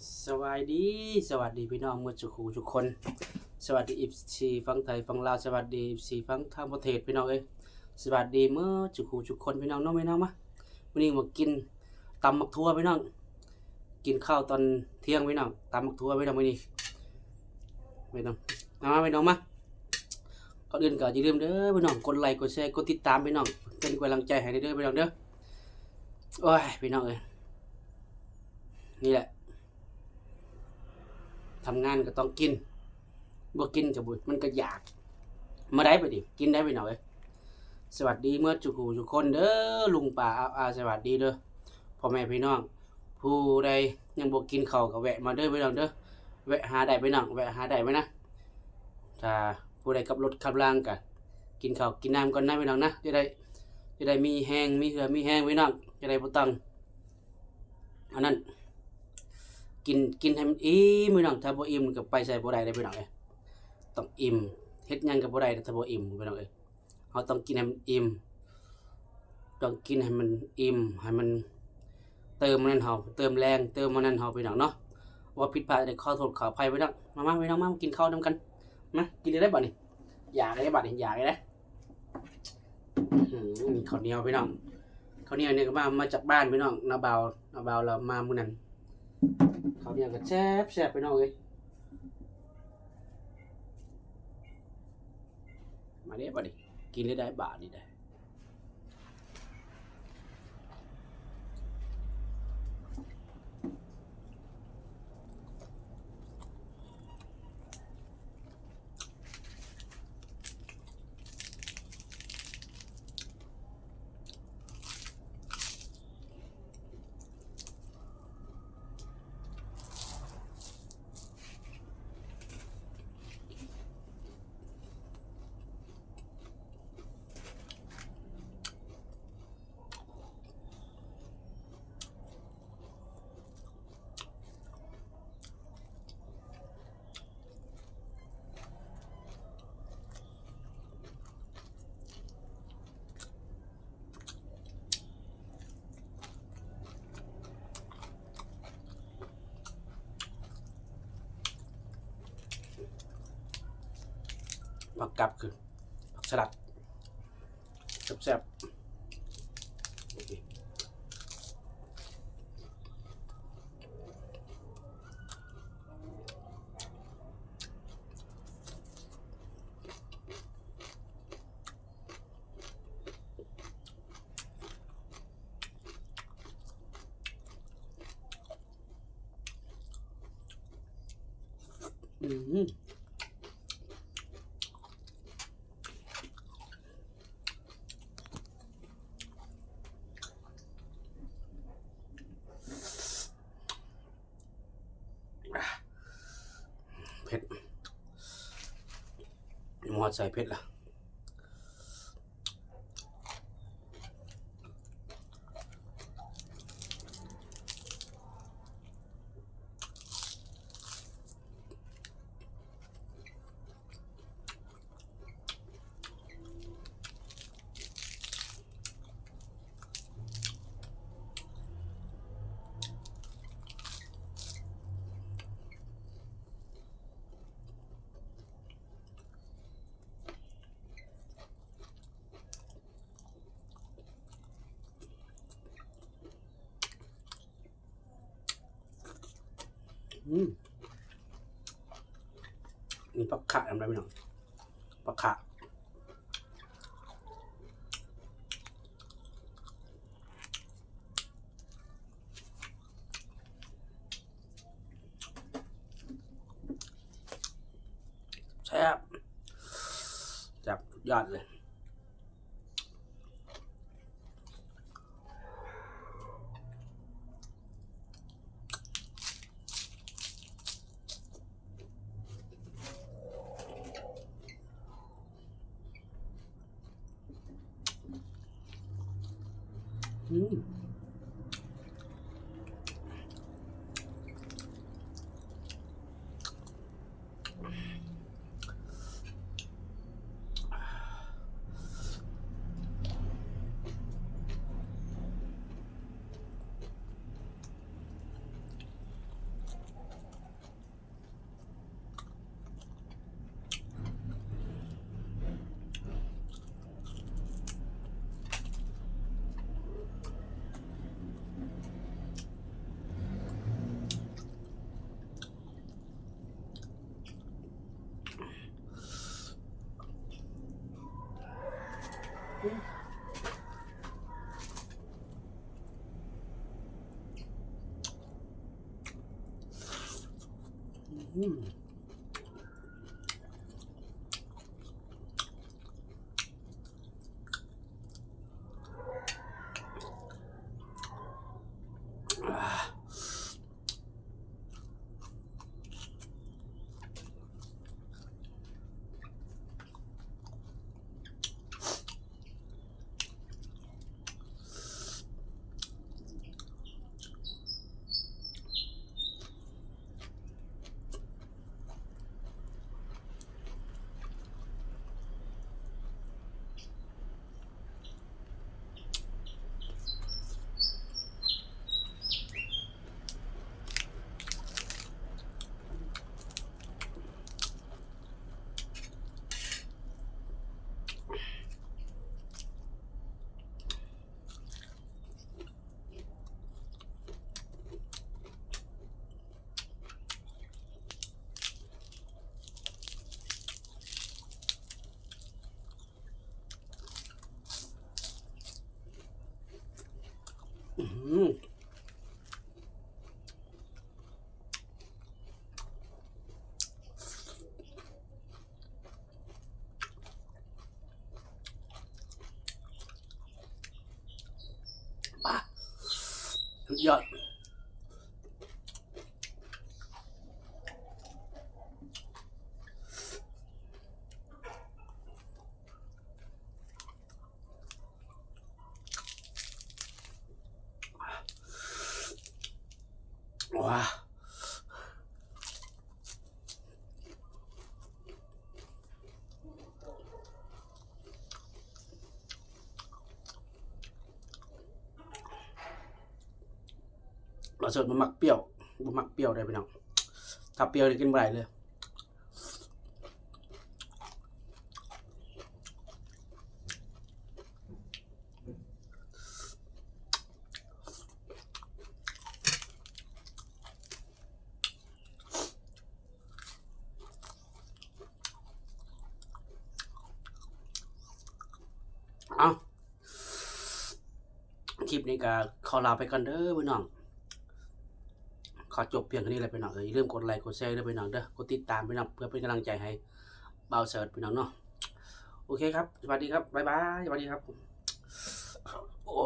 สวัสดีสวัสดีพี่น้องเมื่อจุคูทุกคนสวัสดีอีฟซีฟังไทยฟังลาวสวัสดีอีฟซีฟังทั้งประเทศพี่น้องเอ้ยสวัสดีเมื่อจุคูทุกคนพี่น้องน้องพี่น้องมาวันนี้มากินตำมักทั่วพี่น้องกินข้าวตอนเที่ยงพี่น้องตำมักทั่วพี่น้องวันนี้พี่น้องมาพี่น้องมาก่อนอื่นก็อย่าลืมเด้อพี่น้องกดไลค์กดแชร์กดติดตามพี่น้องเป็นกำลังใจให้เด้อพี่น้องเด้อโอ้ยพี่น้องเอ้ยนี่แหละทำงานก็ต้องกินบ่กินกับบุญมันก็อยากมาได้ไปดิกินได้ไปหน่อยสวัสดีเมื่อจุกูทุกคนเด้อลุงป่าอาสวัสดีเด้อพ่อแม่พี่น้องผู้ใดยังบ่กินข้าวก็แวะมาเด้อพี่น้องเด้อแวะหาได้พี่น้องแวะหาได้ไหมนะถ้าผู้ใดขับรถขับรางก็กินข้าวกินน้ำก่อนนะพี่น้องนะจะได้มีแห้งมีเหือมีแห้งพี่น้องจะได้บ่ต้องอันนั้นกินให้มันอิ่มพี่น้องถ้าบ่อิ่มก็ไปใส่บ่ได้เด้พี่น้องเอ้ยต้องอิ่มเฮ็ดหยังก็บ่ได้ถ้าบ่อิ่มพี่น้องเอ้ยเฮาต้องกินให้มันอิ่มต้องกินให้มันอิ่มให้มันเติมมันนั่นเฮาเติมแรงเติมมันนั่นเฮาพี่น้องเนาะว่าผิดพลาดได้ขอโทษขออภัยพี่น้องมาพี่น้องมากินข้าวนำกันมากินได้บัดนี้อยากได้บัดนี้อยากได้มีข้าวเหนียวพี่น้องข้าวเหนียวเนี่ยก็มาจากบ้านพี่น้องนาบ่าวเรามามื้อนั้นเขาเนี่ยก็แซ่บไปน้องเลยมาเด้บ่ดิกินได้บาทนี่ได้ผักกับคือผักสลัดแซ่บเผ็ดหมอดใส่เผ็ดล่ะนี่ผักขะทำไรไม่หน่อยผักขะแซ่บจับยอดเลย อืมอืมป่ะสุดยอดว้าเราสดมันมักเปรี้ยวมันมักเปรี้ยวได้พี่น้องถ้าเปรี้ยวนี่กินไม่ได้เลยเอาคลิปนี้ก็ขอลาไปก่อนเด้อพี่น้องขอจบเพียงแค่นี้เลยพี่น้องอย่าลืมกดไลค์กดแชร์ด้วยพี่น้องเด้อกดติดตามพี่น้องเพื่อเป็นกำลังใจให้เบาเสิร์ชพี่น้องเนาะโอเคครับสวัสดีครับบ๊ายบายสวัสดีครับโอ้